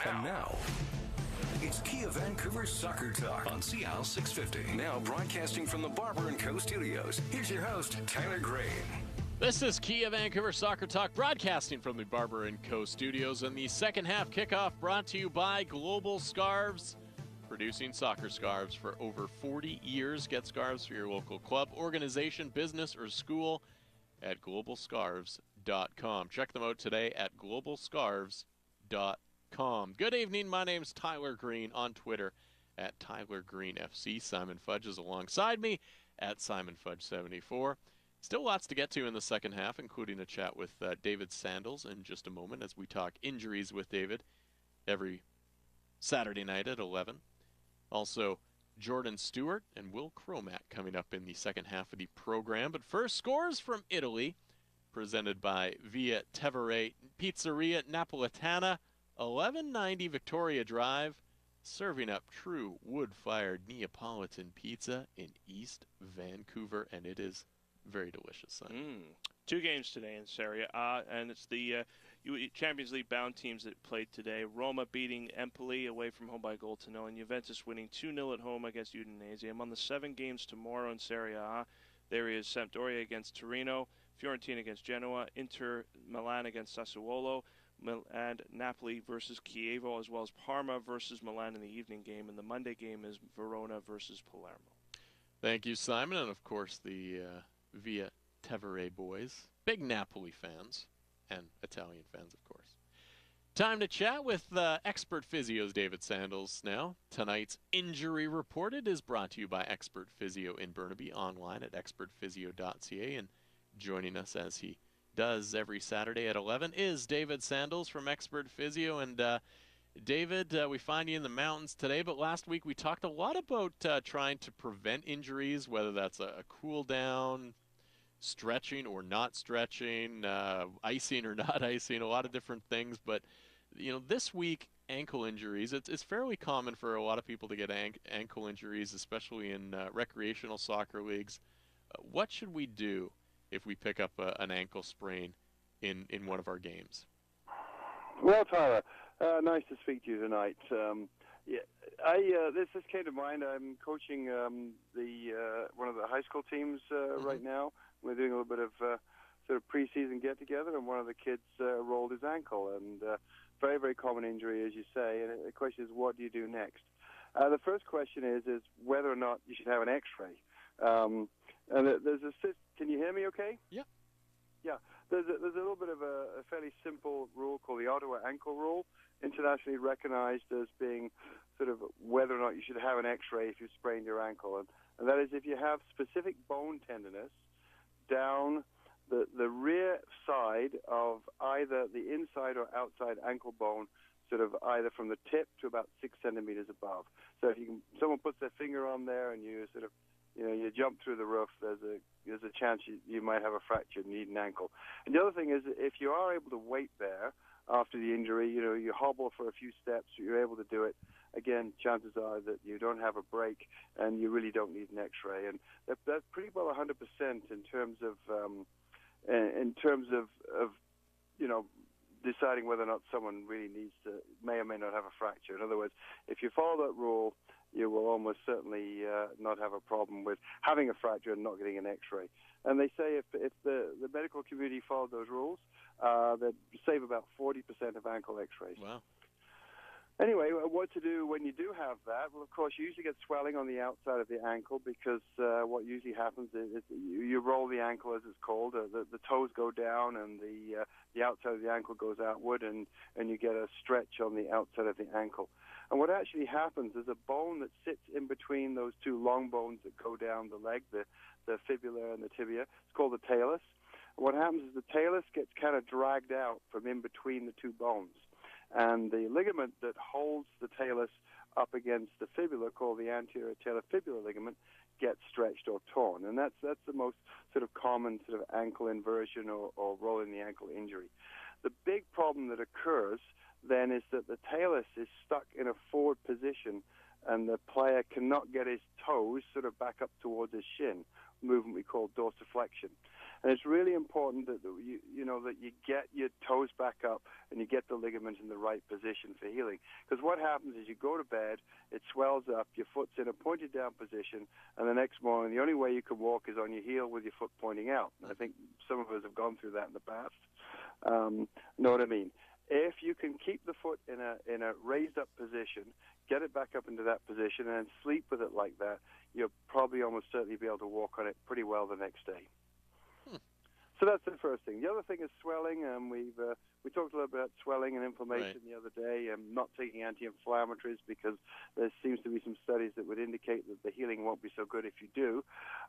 And now, it's Kia Vancouver Soccer Talk on CL 650. Now broadcasting from the Barber & Co. studios. Here's your host, Tyler Gray. This is Kia Vancouver Soccer Talk, broadcasting from the Barber & Co. studios, and the second half kickoff brought to you by Global Scarves, producing soccer scarves for over 40 years. Get scarves for your local club, organization, business, or school at globalscarves.com. Check them out today at globalscarves.com. Good evening. My name's Tyler Green, on Twitter at TylerGreenFC. Simon Fudge is alongside me at SimonFudge74. Still lots to get to in the second half, including a chat with David Sandals in just a moment as we talk injuries with David every Saturday night at 11. Also, Jordan Stewart and Will Cromack coming up in the second half of the program. But first, scores from Italy, presented by Via Tevere Pizzeria Napoletana, 1190 Victoria Drive, serving up true wood-fired Neapolitan pizza in East Vancouver, and it is very delicious. Two games today in Serie A, and it's the Champions League bound teams that played today. Roma beating Empoli away from home by 0-0, and Juventus winning 2-0 at home against Udinese. Among the 7 games tomorrow in Serie A, there is Sampdoria against Torino, Fiorentina against Genoa, Inter Milan against Sassuolo, and Napoli versus Chievo, as well as Parma versus Milan in the evening game. And the Monday game is Verona versus Palermo. Thank you, Simon. And, of course, the Via Tevere boys, big Napoli fans, and Italian fans, of course. Time to chat with Expert Physio's David Sandals now. Tonight's Injury Reported is brought to you by Expert Physio in Burnaby, online at expertphysio.ca. And joining us as he does every Saturday at 11 is David Sandals from Expert Physio. And David, we find you in the mountains today, but last week we talked a lot about trying to prevent injuries, whether that's a cool down, stretching or not stretching, icing or not icing, a lot of different things. But this week, ankle injuries, it's fairly common for a lot of people to get ankle injuries, especially in recreational soccer leagues. What should we do if we pick up an ankle sprain in one of our games? Well, Tyler, nice to speak to you tonight. This came to mind. I'm coaching one of the high school teams right now. We're doing a little bit of sort of preseason get-together, and one of the kids rolled his ankle, and very, very common injury, as you say. And the question is, what do you do next? The first question is whether or not you should have an X-ray. And there's a. Can you hear me? Okay. Yeah. Yeah. There's a little bit of a fairly simple rule called the Ottawa ankle rule, internationally recognized as being sort of whether or not you should have an X-ray if you sprained your ankle, and that is if you have specific bone tenderness down the rear side of either the inside or outside ankle bone, sort of either from the tip to about 6 centimeters above. So if someone puts their finger on there and you sort of, you jump through the roof, there's a chance you might have a fracture and need an ankle. And the other thing is, if you are able to wait there after the injury, you hobble for a few steps, you're able to do it. Again, chances are that you don't have a break and you really don't need an X-ray. And that's pretty well 100% in terms of deciding whether or not someone really may or may not have a fracture. In other words, if you follow that rule, you will almost certainly not have a problem with having a fracture and not getting an X-ray. And they say if the medical community followed those rules, they'd save about 40% of ankle X-rays. Wow. Anyway, what to do when you do have that? Well, of course, you usually get swelling on the outside of the ankle because what usually happens is you roll the ankle, as it's called. The toes go down and the outside of the ankle goes outward, and you get a stretch on the outside of the ankle. And what actually happens is a bone that sits in between those two long bones that go down the leg, the fibula and the tibia, it's called the talus. And what happens is the talus gets kind of dragged out from in between the two bones. And the ligament that holds the talus up against the fibula, called the anterior talofibular ligament, gets stretched or torn. And that's the most sort of common sort of ankle inversion or rolling the ankle injury. The big problem that occurs then is that the talus is stuck in a forward position and the player cannot get his toes sort of back up towards his shin, movement we call dorsiflexion. And it's really important that that you get your toes back up and you get the ligament in the right position for healing. Because what happens is you go to bed, it swells up, your foot's in a pointed down position, and the next morning the only way you can walk is on your heel with your foot pointing out. And I think some of us have gone through that in the past. Know what I mean? If you can keep the foot in a raised up position, get it back up into that position, and sleep with it like that, you'll probably almost certainly be able to walk on it pretty well the next day. So that's the first thing. The other thing is swelling. We talked a little bit about swelling and inflammation the other day. Not taking anti-inflammatories because there seems to be some studies that would indicate that the healing won't be so good if you do.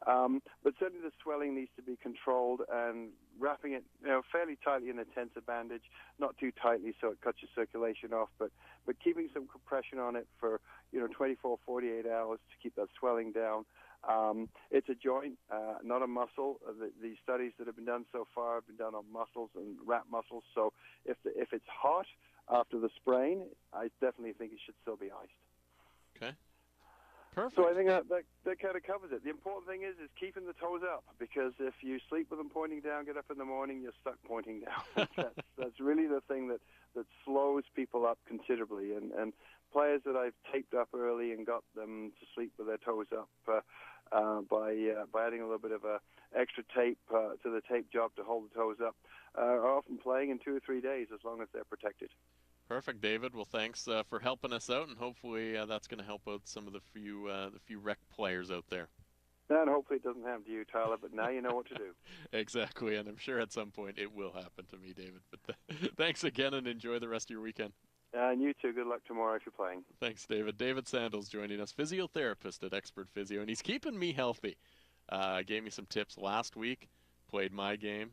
But certainly the swelling needs to be controlled, and wrapping it fairly tightly in a tensor bandage, not too tightly so it cuts your circulation off, but keeping some compression on it for 24, 48 hours to keep that swelling down. It's a joint, not a muscle. The studies that have been done so far have been done on muscles and wrap muscles. So if it's hot after the sprain, I definitely think it should still be iced. Okay. Perfect. So I think that kind of covers it. The important thing is keeping the toes up, because if you sleep with them pointing down, get up in the morning, you're stuck pointing down. That's really the thing that slows people up considerably. And players that I've taped up early and got them to sleep with their toes up by adding a little bit of extra tape to the tape job to hold the toes up are often playing in 2 or 3 days as long as they're protected. Perfect, David. Well, thanks for helping us out, and hopefully that's going to help out some of the few rec players out there. And hopefully it doesn't happen to you, Tyler, but now you know what to do. Exactly, and I'm sure at some point it will happen to me, David. But thanks again, and enjoy the rest of your weekend. And you too. Good luck tomorrow if you're playing. Thanks, David. David Sandals joining us, physiotherapist at Expert Physio, and he's keeping me healthy. Gave me some tips last week, played my game,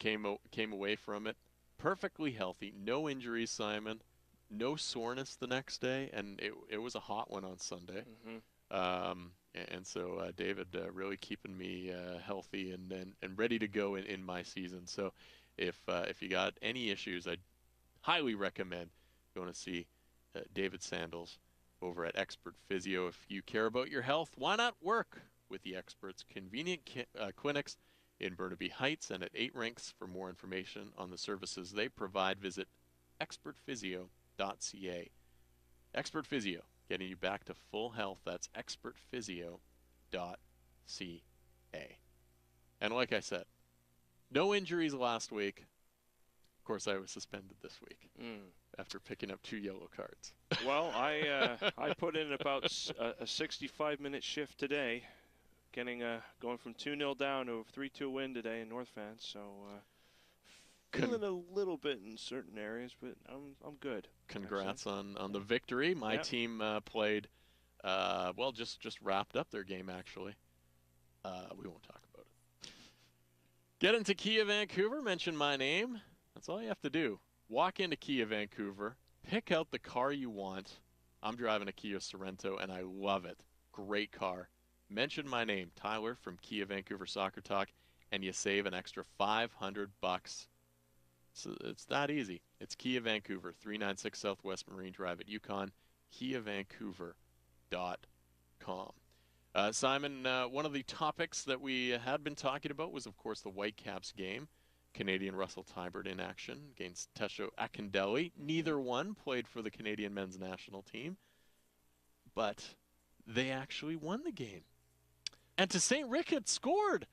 came away from it perfectly healthy, no injuries, Simon, no soreness the next day, and it was a hot one on Sunday. And so David really keeping me healthy and ready to go in my season. So if you got any issues, I'd highly recommend going to see David Sandals over at Expert Physio. If you care about your health, why not work with the experts? Convenient clinics in Burnaby Heights and at 8 Rinks. For more information on the services they provide, visit expertphysio.ca. Expert Physio, getting you back to full health. That's expertphysio.ca. And like I said, no injuries last week. Of course, I was suspended this week after picking up 2 yellow cards. Well, I put in about a 65-minute shift today, going from 2-0 down to a 3-2 win today in North Van. So feeling a little bit in certain areas, but I'm good. Congrats on the victory. My team played just wrapped up their game actually. We won't talk about it. Get into Kia Vancouver, mention my name. That's all you have to do. Walk into Kia Vancouver, pick out the car you want. I'm driving a Kia Sorento, and I love it. Great car. Mention my name, Tyler from Kia Vancouver Soccer Talk, and you save an extra $500. So it's that easy. It's Kia Vancouver, 396 Southwest Marine Drive at Yukon, KiaVancouver.com. Simon, one of the topics that we had been talking about was, of course, the Whitecaps game. Canadian Russell Tybert in action against Tesho Akindele. Neither one played for the Canadian men's national team, but they actually won the game. And to St. Rickett scored.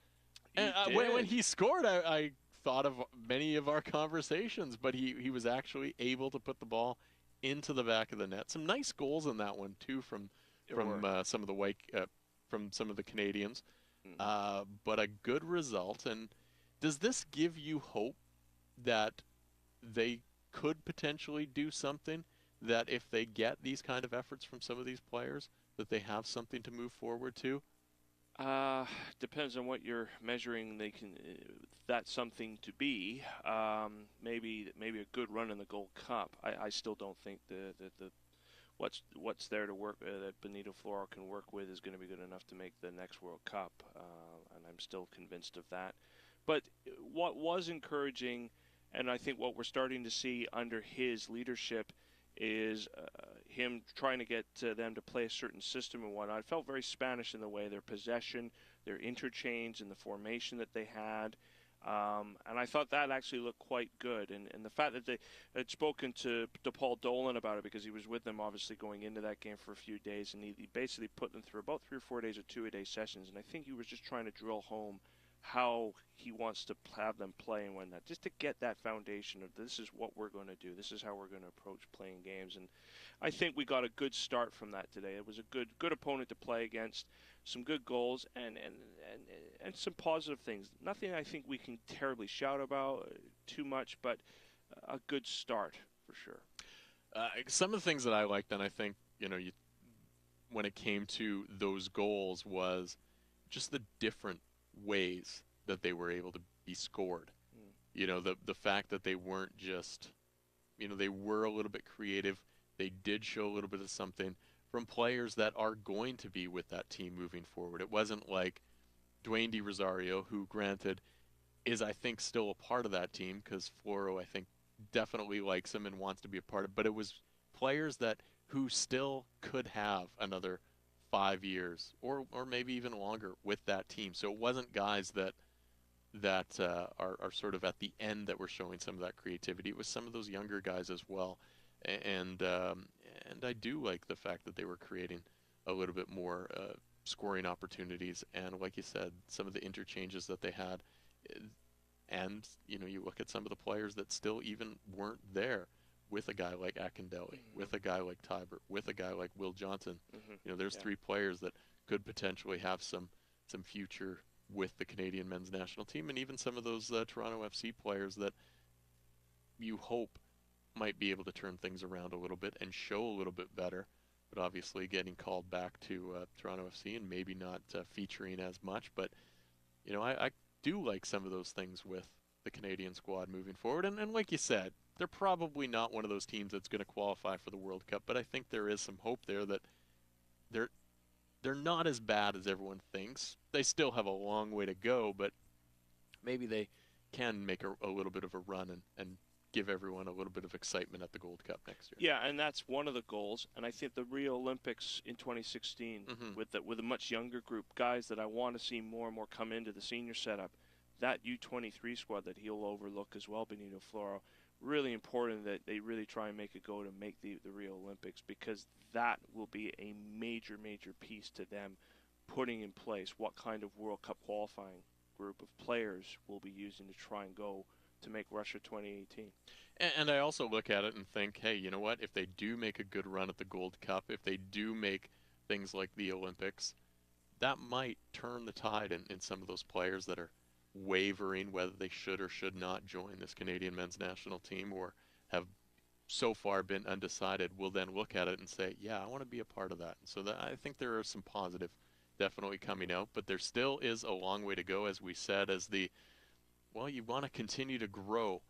And when he scored, I thought of many of our conversations, but he was actually able to put the ball into the back of the net. Some nice goals in that one too from some of the Canadians, but a good result. And does this give you hope that they could potentially do something, that if they get these kind of efforts from some of these players, that they have something to move forward to? Depends on what you're measuring. That's something to be. Maybe a good run in the Gold Cup. I still don't think the what's there to work that Benito Floro can work with is going to be good enough to make the next World Cup, and I'm still convinced of that. But what was encouraging, and I think what we're starting to see under his leadership, is him trying to get them to play a certain system and whatnot. It felt very Spanish in the way, their possession, their interchange and the formation that they had. And I thought that actually looked quite good. And the fact that they had spoken to Paul Dolan about it, because he was with them obviously going into that game for a few days, and he basically put them through about 3 or 4 days of 2-a-day sessions. And I think he was just trying to drill home how he wants to have them play and whatnot, just to get that foundation of this is what we're going to do. This is how we're going to approach playing games. And I think we got a good start from that today. It was a good opponent to play against, some good goals, and some positive things. Nothing I think we can terribly shout about too much, but a good start for sure. Some of the things that I liked, and I think, when it came to those goals, was just the different ways that they were able to be scored. The fact that they weren't just, they were a little bit creative. They did show a little bit of something from players that are going to be with that team moving forward. It wasn't like Dwayne De Rosario, who granted is, I think, still a part of that team, because Floro, I think, definitely likes him and wants to be a part of it. But it was players who still could have another 5 years or maybe even longer with that team. So it wasn't guys that are sort of at the end that were showing some of that creativity. It was some of those younger guys as well. And I do like the fact that they were creating a little bit more scoring opportunities, and like you said, some of the interchanges that they had. And you look at some of the players that still even weren't there, with a guy like Akindelli, with a guy like Tybert, with a guy like Will Johnson. There's 3 players that could potentially have some future with the Canadian men's national team, and even some of those Toronto FC players that you hope might be able to turn things around a little bit and show a little bit better, but obviously getting called back to Toronto FC and maybe not featuring as much. But I do like some of those things with the Canadian squad moving forward, and like you said, they're probably not one of those teams that's going to qualify for the World Cup, but I think there is some hope there that they're not as bad as everyone thinks. They still have a long way to go, but maybe they can make a little bit of a run and give everyone a little bit of excitement at the Gold Cup next year. Yeah, and that's one of the goals. And I think the Rio Olympics in 2016, with a much younger group, guys that I want to see more and more come into the senior setup, that U23 squad that he'll overlook as well, Benito Floro, really important that they really try and make a go to make the Rio Olympics, because that will be a major piece to them putting in place what kind of World Cup qualifying group of players will be using to try and go to make Russia 2018. And I also look at it and think, hey, you know what? If they do make a good run at the Gold Cup, if they do make things like the Olympics, that might turn the tide in some of those players that are wavering whether they should or should not join this Canadian men's national team, or have so far been undecided. Will then look at it and say, yeah, I want to be a part of that. And so I think there are some positive definitely coming out, but there still is a long way to go, as we said, you want to continue to grow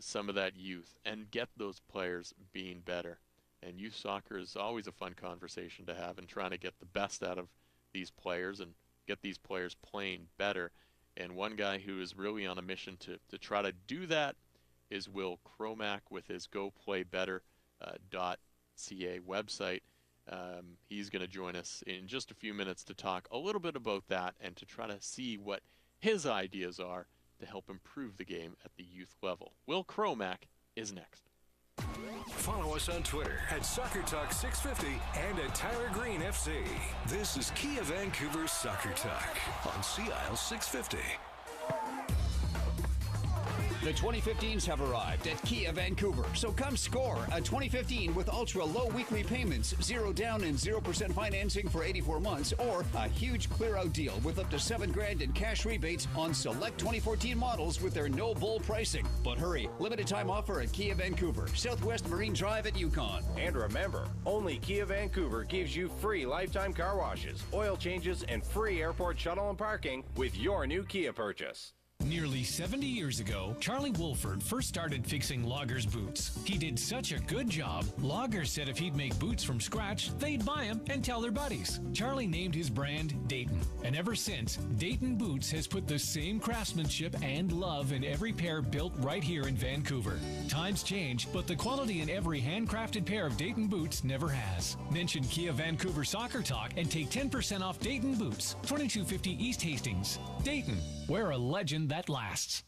some of that youth and get those players being better. And youth soccer is always a fun conversation to have, and trying to get the best out of these players and get these players playing better. And one guy who is really on a mission to try to do that is Will Cromack with his GoPlayBetter.ca website. He's going to join us in just a few minutes to talk a little bit about that and to try to see what his ideas are to help improve the game at the youth level. Will Cromack is next. Follow us on Twitter at SoccerTalk650 and at Tyler Green FC. This is Kia Vancouver Soccer Talk on CIL 650. The 2015s have arrived at Kia Vancouver, so come score a 2015 with ultra-low weekly payments, 0 down and 0% financing for 84 months, or a huge clear-out deal with up to $7,000 in cash rebates on select 2014 models with their no-bull pricing. But hurry, limited time offer at Kia Vancouver, Southwest Marine Drive at Yukon. And remember, only Kia Vancouver gives you free lifetime car washes, oil changes, and free airport shuttle and parking with your new Kia purchase. Nearly 70 years ago, Charlie Wolford first started fixing loggers' boots. He did such a good job, loggers said if he'd make boots from scratch, they'd buy them and tell their buddies. Charlie named his brand Dayton, and ever since, Dayton Boots has put the same craftsmanship and love in every pair built right here in Vancouver. Times change, but the quality in every handcrafted pair of Dayton boots never has. Mention Kia Vancouver Soccer Talk and take 10% off Dayton Boots, 2250 East Hastings. Dayton, wear a legend that lasts.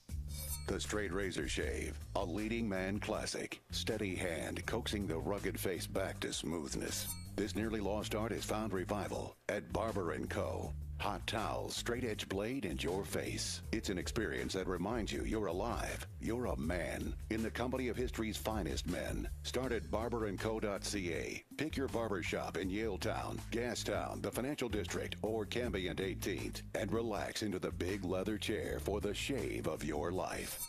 The Straight Razor Shave, a leading man classic. Steady hand coaxing the rugged face back to smoothness. This nearly lost art has found revival at Barber & Co. Hot towels, straight edge blade, and your face. It's an experience that reminds you you're alive. You're a man in the company of history's finest men. Start at barberandco.ca. Pick your barber shop in Yaletown, Gastown, the Financial District, or Cambie and 18th, and relax into the big leather chair for the shave of your life.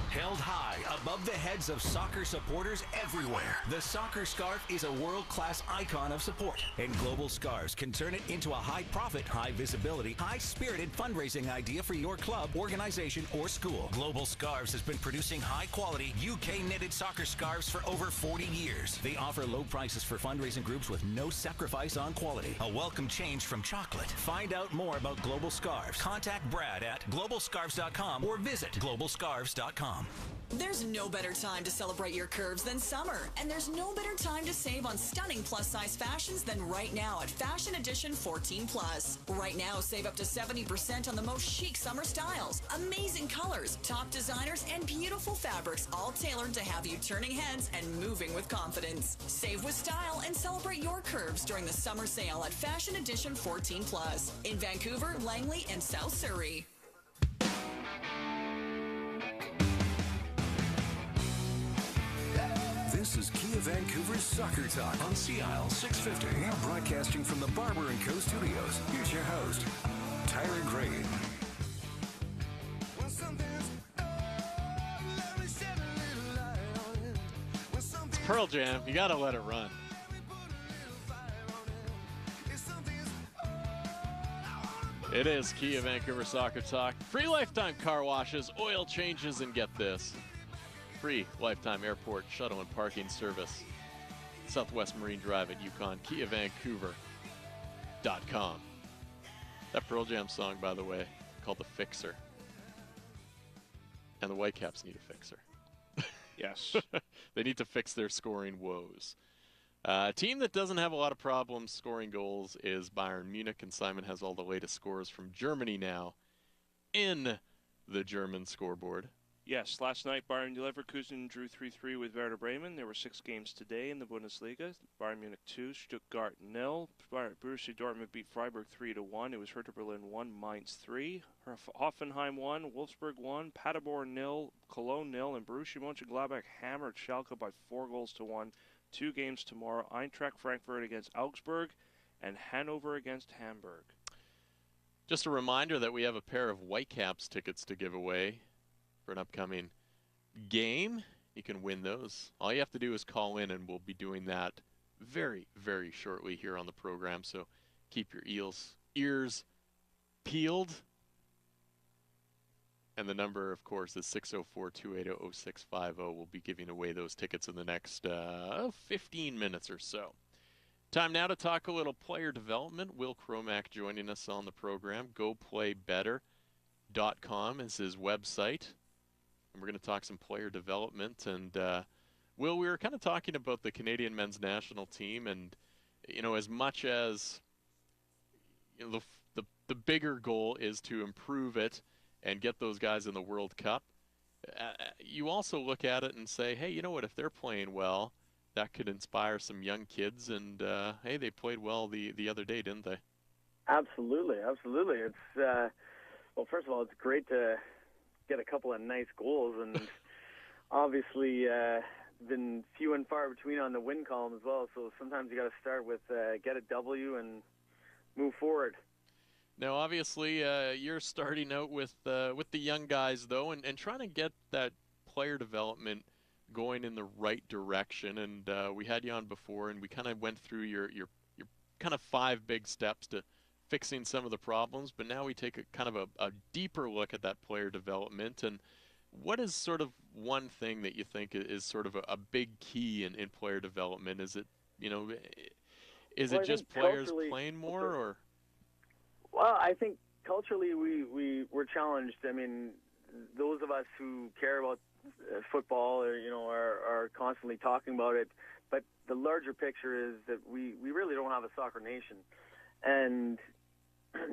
Held high above the heads of soccer supporters everywhere, the soccer scarf is a world-class icon of support, and Global Scarves can turn it into a high-profit, high-visibility, high-spirited fundraising idea for your club, organization, or school. Global Scarves has been producing high-quality, UK-knitted soccer scarves for over 40 years. They offer low prices for fundraising groups with no sacrifice on quality. A welcome change from chocolate. Find out more about Global Scarves. Contact Brad at globalscarves.com or visit globalscarves.com. There's no better time to celebrate your curves than summer, and there's no better time to save on stunning plus-size fashions than right now at Fashion Edition 14 Plus. Right now, save up to 70% on the most chic summer styles, amazing colors, top designers, and beautiful fabrics, all tailored to have you turning heads and moving with confidence. Save with style and celebrate your curves during the summer sale at Fashion Edition 14 Plus in Vancouver, Langley, and South Surrey. This is Kia Vancouver's Soccer Talk on CIL 650. Now broadcasting from the Barber & Co. studios. Here's your host, Tyler Green. It's Pearl Jam. You got to let it run. It is Kia Vancouver Soccer Talk. Free lifetime car washes, oil changes, and get this. Free lifetime airport shuttle and parking service. Southwest Marine Drive at Yukon, KiaVancouver.com. That Pearl Jam song, by the way, called The Fixer. And the Whitecaps need a fixer. Yes. They need to fix their scoring woes. A team that doesn't have a lot of problems scoring goals is Bayern Munich, and Simon has all the latest scores from Germany now in the German scoreboard. Yes, last night Bayern Leverkusen drew 3-3 with Werder Bremen. There were 6 games today in the Bundesliga. Bayern Munich 2, Stuttgart 0. Borussia Dortmund beat Freiburg 3-1. It was Hertha Berlin 1, Mainz 3. Hoffenheim 1, Wolfsburg 1, Paderborn 0, Cologne 0, and Borussia Mönchengladbach hammered Schalke by 4-1. 2 games tomorrow: Eintracht Frankfurt against Augsburg and Hanover against Hamburg. Just a reminder that we have a pair of Whitecaps tickets to give away for an upcoming game. You can win those. All you have to do is call in, and we'll be doing that very, very shortly here on the program. So keep your ears peeled. And the number, of course, is 604-280-0650. We'll be giving away those tickets in the next 15 minutes or so. Time now to talk a little player development. Will Cromack joining us on the program. GoPlayBetter.com is his website. And we're going to talk some player development. And, Will, we were kind of talking about the Canadian men's national team. And, you know, as much as you know, the bigger goal is to improve it and get those guys in the World Cup, you also look at it and say, hey, you know what, if they're playing well, that could inspire some young kids. And, hey, they played well the other day, didn't they? Absolutely. It's, well, first of all, it's great to get a couple of nice goals. And obviously been few and far between on the win column as well. So sometimes you got to start with get a W and move forward. Now, obviously, you're starting out with the young guys, though, and trying to get that player development going in the right direction. And we had you on before, and we kind of went through your kind of 5 big steps to fixing some of the problems, but now we take a kind of a deeper look at that player development. And what is sort of one thing that you think is sort of a big key in player development? Is it, is it just players playing more, or? Well, I think culturally we're challenged. I mean, those of us who care about football are constantly talking about it, but the larger picture is that we really don't have a soccer nation, and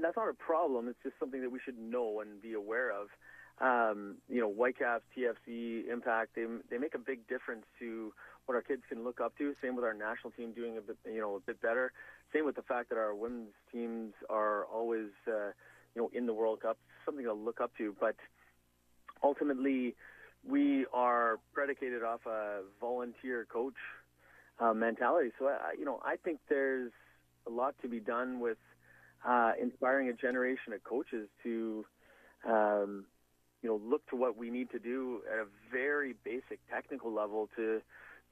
that's not a problem. It's just something that we should know and be aware of. Whitecaps, TFC, Impact, they make a big difference to what our kids can look up to. Same with our national team doing a bit better. Same with the fact that our women's teams are always in the World Cup, something to look up to. But ultimately, we are predicated off a volunteer coach mentality. So I think there's a lot to be done with inspiring a generation of coaches to look to what we need to do at a very basic technical level to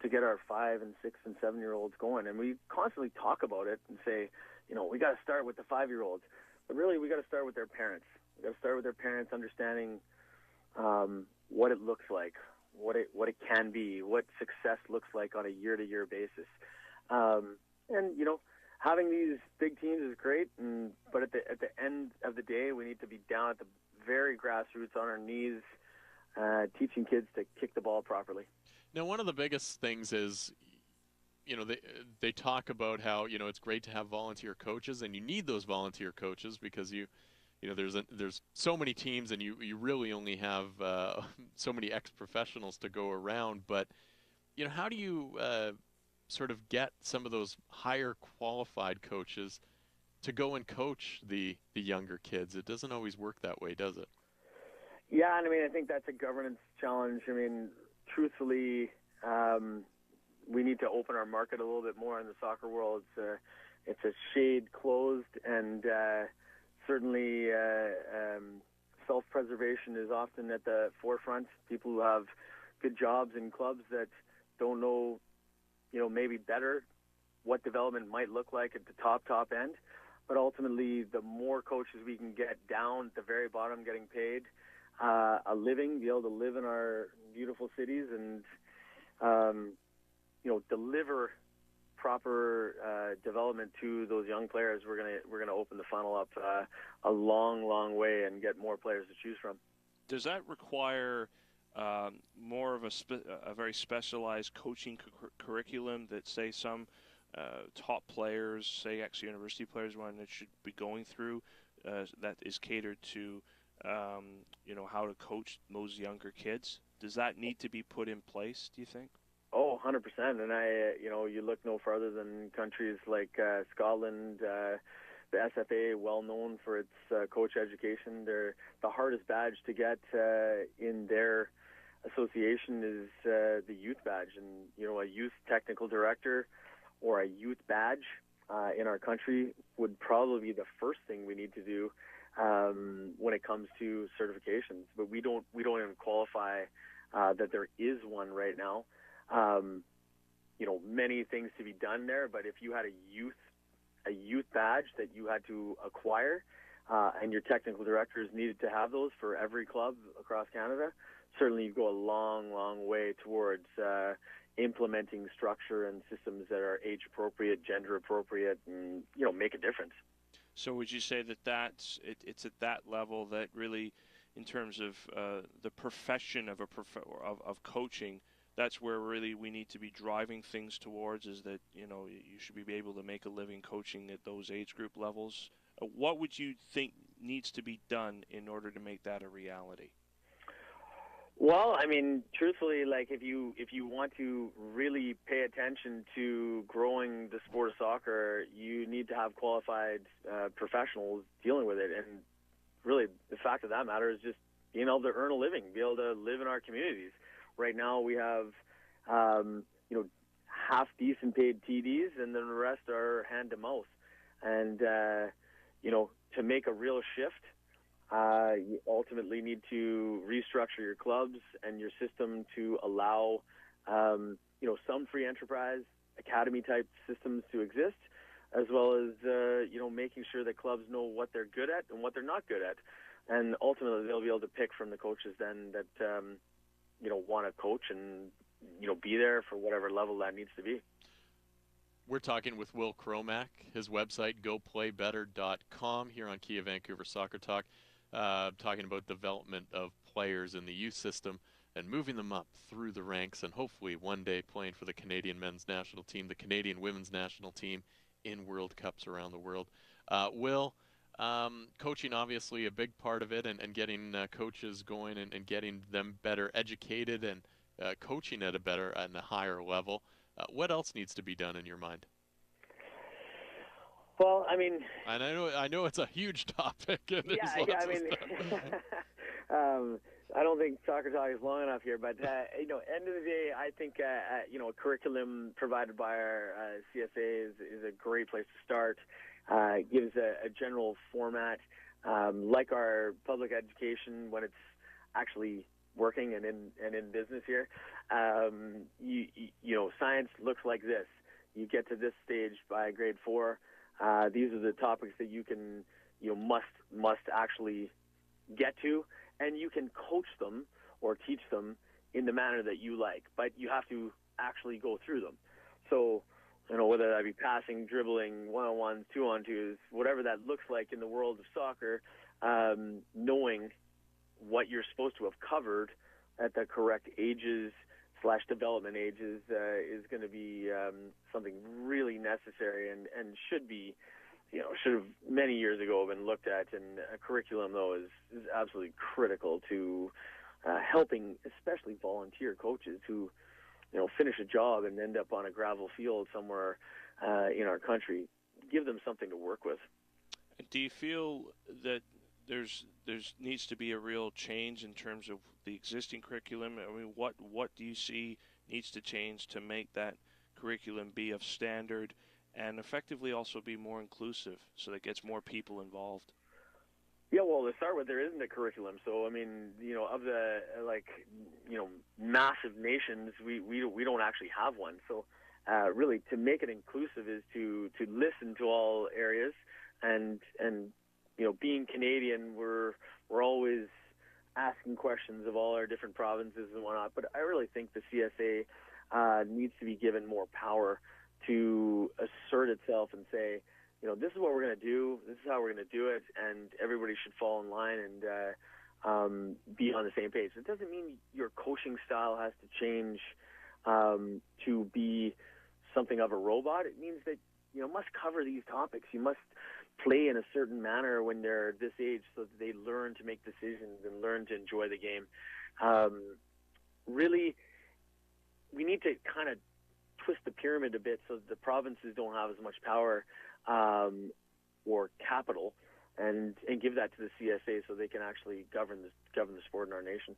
get our 5 and 6 and 7 year olds going. And we constantly talk about it and say, we got to start with the 5-year-olds, but really we got to start with their parents. We got to start with their parents understanding what it looks like, what it can be, what success looks like on a year-to-year basis. Having these big teams is great, but at the end of the day, we need to be down at the very grassroots on our knees, teaching kids to kick the ball properly. Now, one of the biggest things is, they talk about how, it's great to have volunteer coaches, and you need those volunteer coaches because there's so many teams, and you really only have so many ex-professionals to go around. But, how do you sort of get some of those higher qualified coaches to go and coach the younger kids? It doesn't always work that way, does it? Yeah, and I think that's a governance challenge. Truthfully, we need to open our market a little bit more in the soccer world. It's a shade closed, and certainly self-preservation is often at the forefront. People who have good jobs in clubs that don't know, maybe better what development might look like at the top end. But ultimately, the more coaches we can get down at the very bottom getting paid a living, be able to live in our beautiful cities and, deliver proper development to those young players, we're gonna open the funnel up a long way and get more players to choose from. Does that require more of a very specialized coaching curriculum that, say, some top players, say ex-university players, should be going through that is catered to, how to coach those younger kids? Does that need to be put in place, do you think? Oh, 100%. And you look no further than countries like Scotland, the SFA, well known for its coach education. They're the hardest badge to get in their association is the youth badge, and a youth technical director or a youth badge in our country would probably be the first thing we need to do when it comes to certifications. But we don't even qualify that there is one right now. Many things to be done there, but if you had a youth badge that you had to acquire, and your technical directors needed to have those for every club across Canada, certainly you go a long way towards implementing structure and systems that are age appropriate, gender appropriate, and make a difference. So would you say that it's at that level that really, in terms of the profession of of coaching, that's where really we need to be driving things towards, is that you should be able to make a living coaching at those age group levels? What would you think needs to be done in order to make that a reality? Well, truthfully, if you want to really pay attention to growing the sport of soccer, you need to have qualified professionals dealing with it. And really, the fact of that matter is just being able to earn a living, be able to live in our communities. Right now, we have half decent paid TDs, and then the rest are hand to mouth. And to make a real shift, you ultimately need to restructure your clubs and your system to allow, some free enterprise academy type systems to exist, as well as making sure that clubs know what they're good at and what they're not good at, and ultimately they'll be able to pick from the coaches then that want to coach and be there for whatever level that needs to be. We're talking with Will Cromack, his website, goplaybetter.com, here on Kia Vancouver Soccer Talk, talking about development of players in the youth system and moving them up through the ranks and hopefully one day playing for the Canadian men's national team, the Canadian women's national team in World Cups around the world. Will, coaching obviously a big part of it, and getting coaches going and getting them better educated and coaching at a higher level. What else needs to be done in your mind? Well, I mean, and I know it's a huge topic. And I don't think Soccer Talk is long enough here, but end of the day, I think a curriculum provided by our CSA is a great place to start. Gives a general format, like our public education when it's actually working and in business here. Science looks like this. You get to this stage by grade 4. These are the topics that you can, must actually get to, and you can coach them or teach them in the manner that you like, but you have to actually go through them. So, whether that be passing, dribbling, one-on-ones, two-on-twos, whatever that looks like in the world of soccer, knowing what you're supposed to have covered at the correct ages / development ages is going to be something really necessary and should have many years ago been looked at. And a curriculum, though, is absolutely critical to helping, especially volunteer coaches who finish a job and end up on a gravel field somewhere in our country. Give them something to work with. Do you feel that there's needs to be a real change in terms of the existing curriculum? I mean, what do you see needs to change to make that curriculum be of standard and effectively also be more inclusive so that it gets more people involved? Yeah, well, to start with, there isn't a curriculum. So, I mean, of the, massive nations, we don't actually have one. So, really, to make it inclusive is to listen to all areas. And being Canadian, we're always asking questions of all our different provinces and whatnot. But I really think the CSA needs to be given more power to assert itself and say, this is what we're going to do, this is how we're going to do it, and everybody should fall in line and be on the same page. It doesn't mean your coaching style has to change to be something of a robot. It means that you must cover these topics. You must play in a certain manner when they're this age so that they learn to make decisions and learn to enjoy the game. Really, we need to kind of twist the pyramid a bit so that the provinces don't have as much power or capital, and give that to the CSA so they can actually govern the sport in our nation.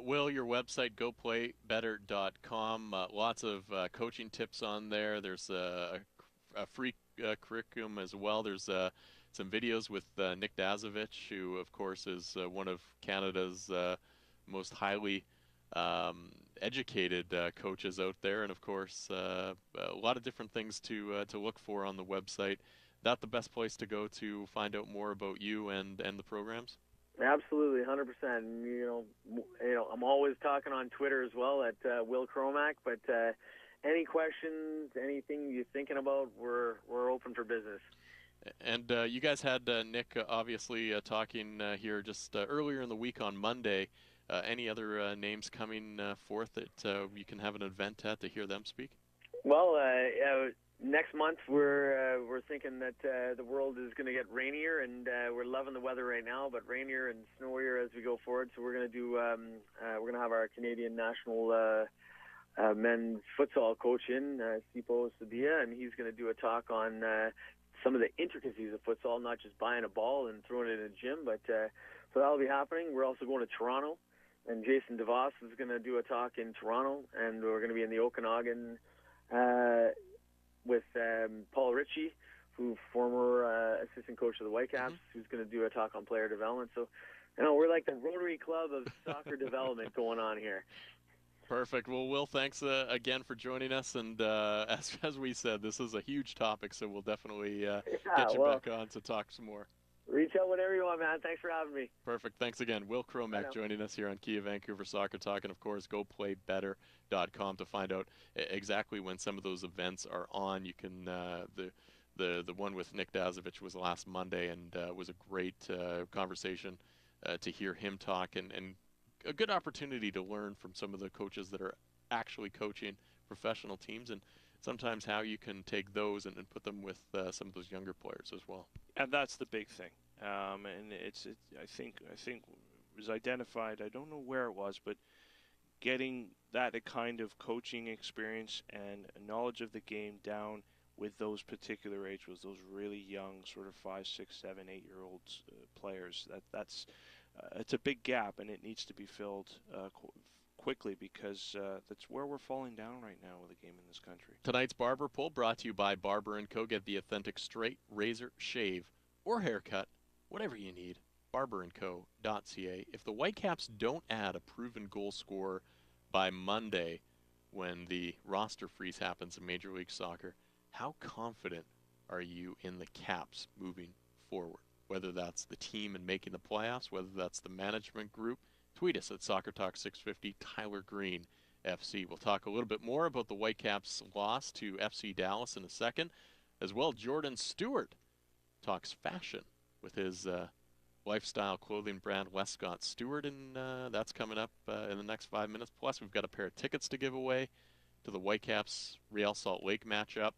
Will, your website, goplaybetter.com, lots of coaching tips on there. There's a free curriculum as well. There's some videos with Nick Dazovich, who, of course, is one of Canada's most highly educated coaches out there, and of course a lot of different things to look for on the website. That the best place to go to find out more about you and the programs? Absolutely, 100%. I'm always talking on Twitter as well at Will Cromack. But any questions, anything you're thinking about, we're open for business. And you guys had Nick obviously talking here just earlier in the week on Monday. Any other names coming forth that you can have an event at to hear them speak? Well, next month we're thinking that the world is going to get rainier, and we're loving the weather right now, but rainier and snowier as we go forward. So we're going to do we're going to have our Canadian national men's futsal coach in Sipo Sabia, and he's going to do a talk on some of the intricacies of futsal, not just buying a ball and throwing it in a gym, but so that'll be happening. We're also going to Toronto, and Jason DeVos is going to do a talk in Toronto, and we're going to be in the Okanagan with Paul Ritchie, who former assistant coach of the Whitecaps, who's going to do a talk on player development. So, we're like the Rotary Club of soccer development going on here. Perfect. Well, Will, thanks again for joining us. And as we said, this is a huge topic, so we'll definitely get you back on to talk some more. Reach out whenever you want, man. Thanks for having me. Perfect. Thanks again. Will Cromack joining us here on Kia Vancouver Soccer Talk. And, of course, goplaybetter.com to find out exactly when some of those events are on. You can the one with Nick Dazovic was last Monday, and was a great conversation to hear him talk, and a good opportunity to learn from some of the coaches that are actually coaching professional teams, and sometimes how you can take those and put them with some of those younger players as well. And that's the big thing. And I think it was identified, I don't know where it was, but getting that kind of coaching experience and knowledge of the game down with those particular age groups, those really young sort of 5, 6, 7, 8-year-old players, that's it's a big gap, and it needs to be filled quickly, because that's where we're falling down right now with the game in this country. Tonight's Barber Poll brought to you by Barber & Co. Get the authentic straight, razor, shave, or haircut, whatever you need, barberandco.ca. If the Whitecaps don't add a proven goal scorer by Monday when the roster freeze happens in Major League Soccer, how confident are you in the Caps moving forward? Whether that's the team and making the playoffs, whether that's the management group, tweet us at SoccerTalk650, Tyler Green FC. We'll talk a little bit more about the Whitecaps' loss to FC Dallas in a second. As well, Jordan Stewart talks fashion with his lifestyle clothing brand, Westcott Stewart, and that's coming up in the next 5 minutes. Plus, we've got a pair of tickets to give away to the Whitecaps Real Salt Lake matchup.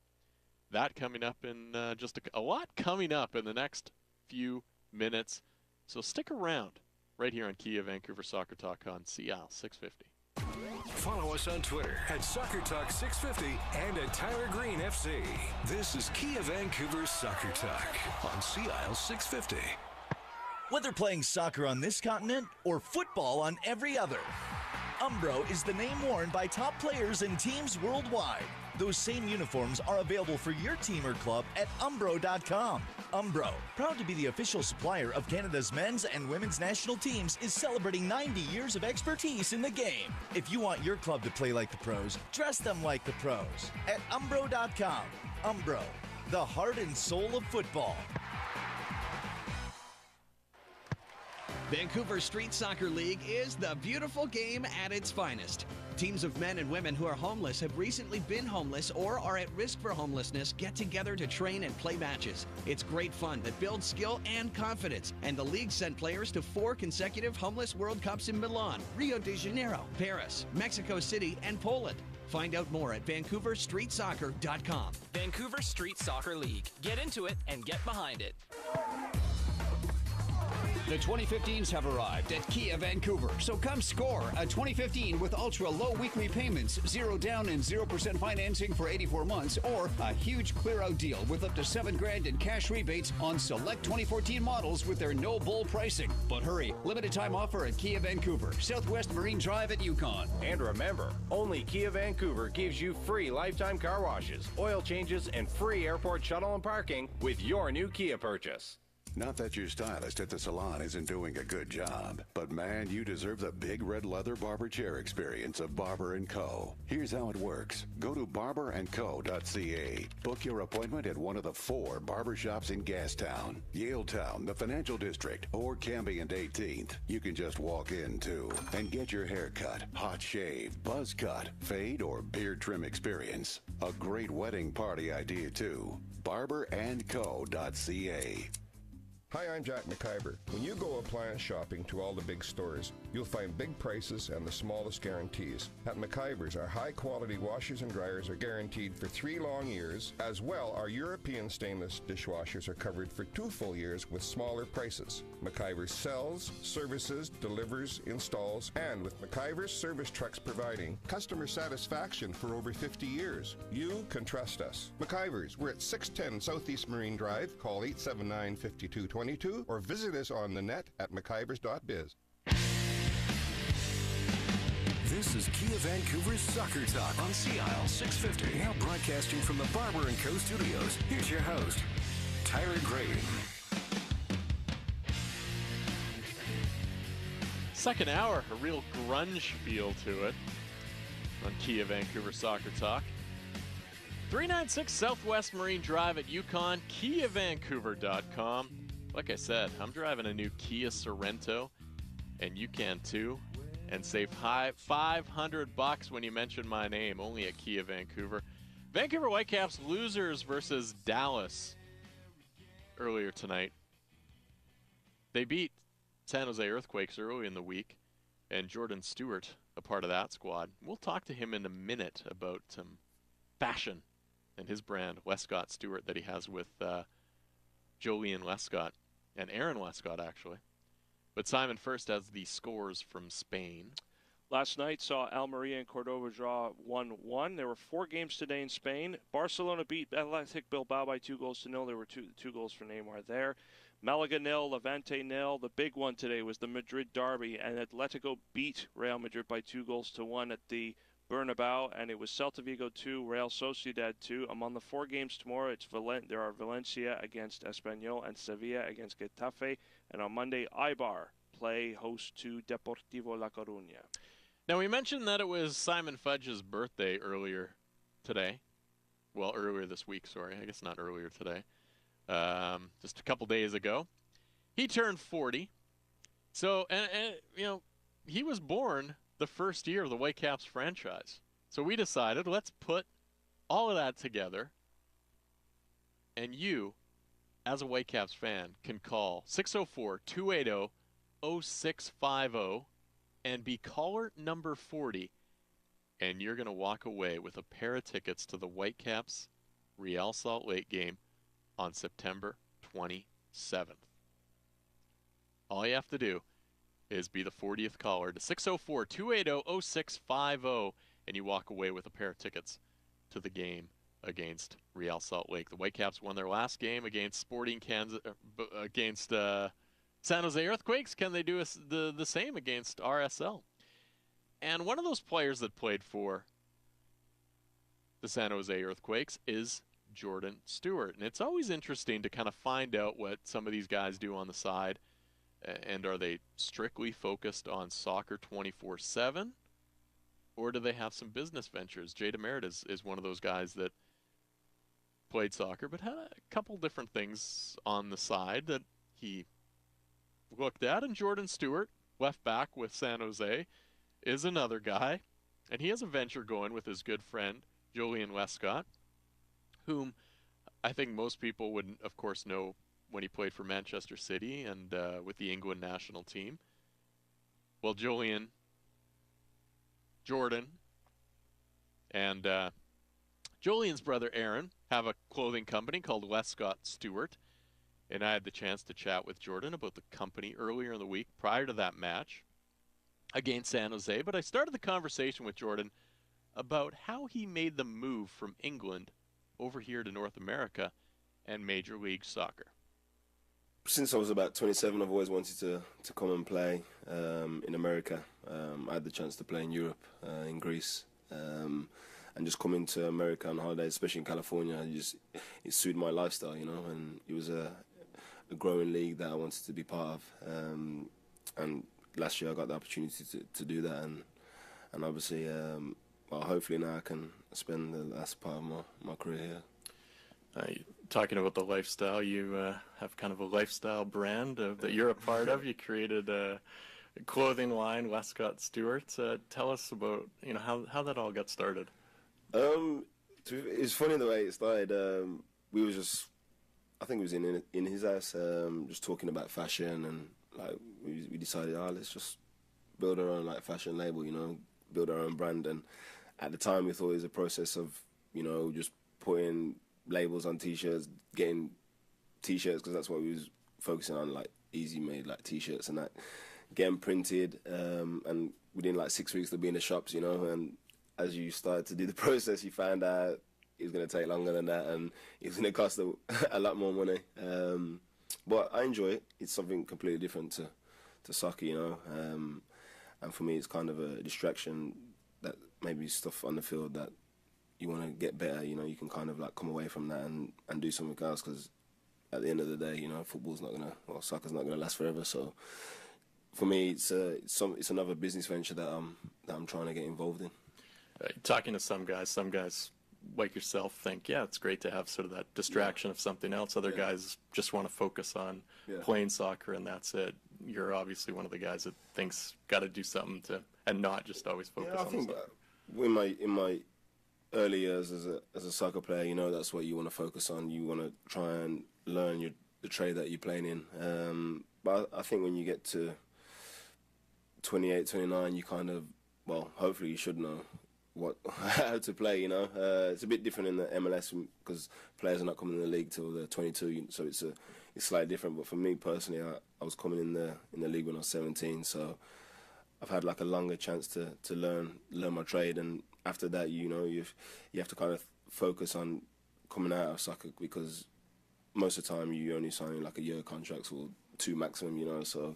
That coming up in just a lot coming up in the next few minutes. So stick around right here on Kia Vancouver Soccer Talk on CL 650. Follow us on Twitter at Soccer Talk 650 and at Tyler Green FC. This is Kia Vancouver Soccer Talk on CL 650. Whether playing soccer on this continent or football on every other, Umbro is the name worn by top players and teams worldwide. Those same uniforms are available for your team or club at Umbro.com. Umbro, proud to be the official supplier of Canada's men's and women's national teams, is celebrating 90 years of expertise in the game. If you want your club to play like the pros, dress them like the pros at Umbro.com. Umbro, the heart and soul of football. Vancouver Street Soccer League is the beautiful game at its finest. Teams of men and women who are homeless, have recently been homeless, or are at risk for homelessness get together to train and play matches. It's great fun that builds skill and confidence, and the league sent players to 4 consecutive Homeless World Cups in Milan, Rio de Janeiro, Paris, Mexico City, and Poland. Find out more at VancouverStreetSoccer.com. Vancouver Street Soccer League. Get into it and get behind it. The 2015s have arrived at Kia Vancouver, so come score a 2015 with ultra-low weekly payments, 0 down and 0% financing for 84 months, or a huge clear-out deal with up to $7,000 in cash rebates on select 2014 models with their no-bull pricing. But hurry, limited time offer at Kia Vancouver, Southwest Marine Drive at Yukon. And remember, only Kia Vancouver gives you free lifetime car washes, oil changes, and free airport shuttle and parking with your new Kia purchase. Not that your stylist at the salon isn't doing a good job, but man, you deserve the big red leather barber chair experience of Barber & Co. Here's how it works. Go to barberandco.ca. Book your appointment at one of the 4 barbershops in Gastown, Yaletown, the Financial District, or Cambie and 18th. You can just walk in, too, and get your hair cut, hot shave, buzz cut, fade, or beard trim experience. A great wedding party idea, too. barberandco.ca. Hi, I'm Jack McIver. When you go appliance shopping to all the big stores, you'll find big prices and the smallest guarantees. At McIver's, our high-quality washers and dryers are guaranteed for 3 long years. As well, our European stainless dishwashers are covered for 2 full years with smaller prices. McIver sells, services, delivers, installs, and with McIver's service trucks providing customer satisfaction for over 50 years, you can trust us. McIver's, we're at 610 Southeast Marine Drive. Call 879-5222 or visit us on the net at mcivers.biz. This is Kia Vancouver's Soccer Talk on CL 650. Now broadcasting from the Barber & Co. studios. Here's your host, Tyler Green. Second hour, a real grunge feel to it. on Kia Vancouver Soccer Talk. 396 Southwest Marine Drive at Yukon, KiaVancouver.com. Like I said, I'm driving a new Kia Sorento, and you can too. And save $500 when you mention my name, only at Kia Vancouver. Vancouver Whitecaps losers versus Dallas earlier tonight. They beat San Jose Earthquakes early in the week, and Jordan Stewart, a part of that squad. We'll talk to him in a minute about fashion and his brand, Lescott Stewart, that he has with Jolien Lescott and Aaron Lescott, actually. But Simon first has the scores from Spain. Last night saw Almeria and Cordova draw 1-1. There were 4 games today in Spain. Barcelona beat Athletic Bilbao by 2-0. There were two goals for Neymar there. Malaga 0, Levante 0. The big one today was the Madrid derby, and Atletico beat Real Madrid by 2-1 at the Bernabeu, and it was Celta Vigo 2, Real Sociedad 2. Among the 4 games tomorrow, there are Valencia against Espanyol and Sevilla against Getafe, and on Monday, Eibar play host to Deportivo La Coruña. Now, we mentioned that it was Simon Fudge's birthday earlier today. Well, earlier this week, sorry. I guess not earlier today. Just a couple days ago. He turned 40. So, and you know, he was born the first year of the Whitecaps franchise. So we decided, let's put all of that together, and you, as a Whitecaps fan, can call 604-280-0650 and be caller number 40, and you're going to walk away with a pair of tickets to the Whitecaps Real Salt Lake game on September 27th. All you have to do is be the 40th caller to 604-280-0650, and you walk away with a pair of tickets to the game against Real Salt Lake. The Whitecaps won their last game against against San Jose Earthquakes. Can they do the same against RSL? And one of those players that played for the San Jose Earthquakes is Jordan Stewart. And it's always interesting to kind of find out what some of these guys do on the side. And are they strictly focused on soccer 24/7? Or do they have some business ventures? Jay DeMerit is one of those guys that played soccer but had a couple different things on the side that he looked at. And Jordan Stewart, left back with San Jose, is another guy. And he has a venture going with his good friend, Jolien Lescott, whom I think most people would, of course, know when he played for Manchester City and with the England national team. Well, Jordan, and Jolien's brother Aaron have a clothing company called Lescott Stewart. And I had the chance to chat with Jordan about the company earlier in the week prior to that match against San Jose. But I started the conversation with Jordan about how he made the move from England over here to North America and Major League Soccer. Since I was about 27, I've always wanted to come and play in America. I had the chance to play in Europe, in Greece, and just coming to America on holidays, especially in California, it suited my lifestyle, you know, and it was a growing league that I wanted to be part of. And last year I got the opportunity to do that, and obviously, well, hopefully now I can spend the last part of my career here. Talking about the lifestyle, you have kind of a lifestyle brand that you're a part of. You created a clothing line, Lescott Stewart. Tell us about how that all got started. It's funny the way it started. We was just, I think it was in his house, just talking about fashion, and like we decided, let's just build our own like fashion label, you know, build our own brand. And at the time, we thought it was a process of, you know, just putting labels on t-shirts, getting t-shirts, because that's what we was focusing on, like easy made like t-shirts and that, getting printed, and within like 6 weeks they'll be in the shops, you know. And as you started to do the process, you found out it was going to take longer than that, and it was going to cost a lot more money. But I enjoy it. It's something completely different to soccer, you know. And for me, it's kind of a distraction, that maybe stuff on the field that you want to get better, you know, you can kind of like come away from that and do something else, because at the end of the day, you know, soccer's not gonna last forever. So for me, it's another business venture that I'm trying to get involved in. Talking to some guys like yourself think, yeah, it's great to have sort of that distraction of something else. Other guys just want to focus on playing soccer and that's it. You're obviously one of the guys that thinks got to do something to, and not just always focus on think soccer. In my early years as a soccer player, you know, that's what you want to focus on. You want to try and learn the trade that you're playing in. But I think when you get to 28, 29, you kind of, well, hopefully you should know how to play, you know. It's a bit different in the MLS because players are not coming in the league till they're 22, so it's slightly different. But for me personally, I was coming in the league when I was 17, so I've had like a longer chance to learn my trade. And after that, you know, you have to kind of focus on coming out of soccer because most of the time you only signing like a year contracts or 2 maximum, you know. So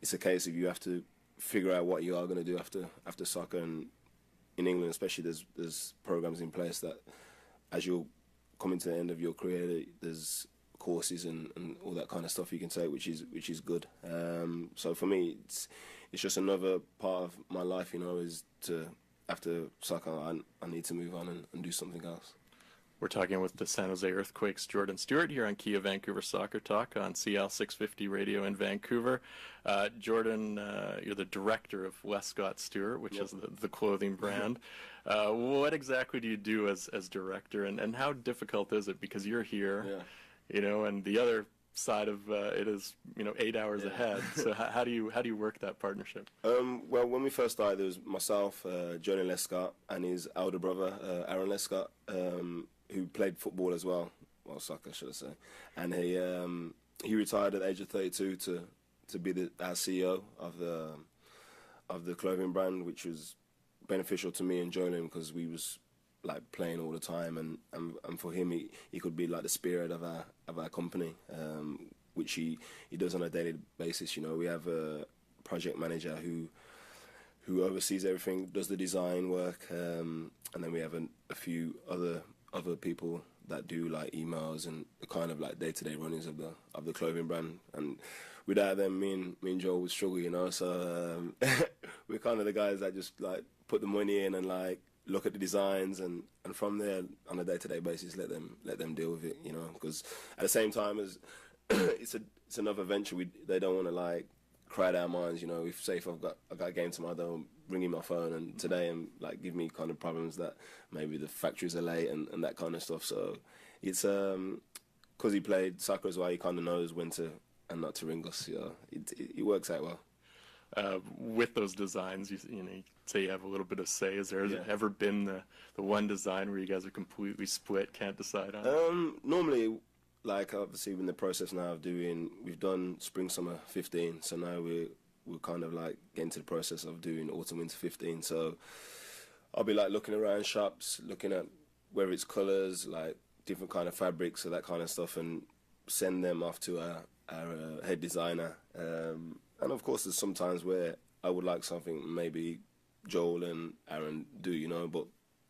it's a case of you have to figure out what you are going to do after soccer. And in England especially, there's programs in place that as you're coming to the end of your career, there's courses and all that kind of stuff you can take, which is good. So for me, it's just another part of my life, you know, is to, after soccer, I need to move on and do something else. We're talking with the San Jose Earthquakes' Jordan Stewart here on Kia Vancouver Soccer Talk on CL 650 Radio in Vancouver. Jordan, you're the director of Westcott Stewart, which is the clothing brand. What exactly do you do as director, and how difficult is it? Because you're here, you know, and the other side of it is, you know, 8 hours ahead. So how do you work that partnership? Well, when we first started, there was myself, Johnny Lescott, and his elder brother, Aaron Lescott, who played football as well soccer, should I say. And he retired at the age of 32 to be our CEO of the clothing brand, which was beneficial to me and Jolene because we was like playing all the time, and for him he could be like the spirit of our company, which he does on a daily basis. You know, we have a project manager who oversees everything, does the design work, and then we have a few other people that do like emails and the kind of like day-to-day runnings of the clothing brand. And without them, me and Joel would struggle, you know. So we're kind of the guys that just like put the money in and like look at the designs, and from there on a day-to-day basis let them deal with it, you know. Because at the same time as it's another venture, they don't want to like cry their minds, you know. If I've got a game tomorrow, they'll ring in my phone and today and like give me kind of problems that maybe the factories are late and that kind of stuff. So it's because he played soccer as well, he kind of knows when to and not to ring us. Yeah, it works out well. With those designs, you know, you say you have a little bit of say. Has there ever been the one design where you guys are completely split, can't decide on? Normally, like obviously in the process now of we've done spring summer 15, so now we're kind of like getting to the process of doing autumn winter 15. So I'll be like looking around shops, looking at whether it's colours, like different kind of fabrics or that kind of stuff, and send them off to our head designer. And of course, there's sometimes where I would like something maybe Joel and Aaron do, you know, but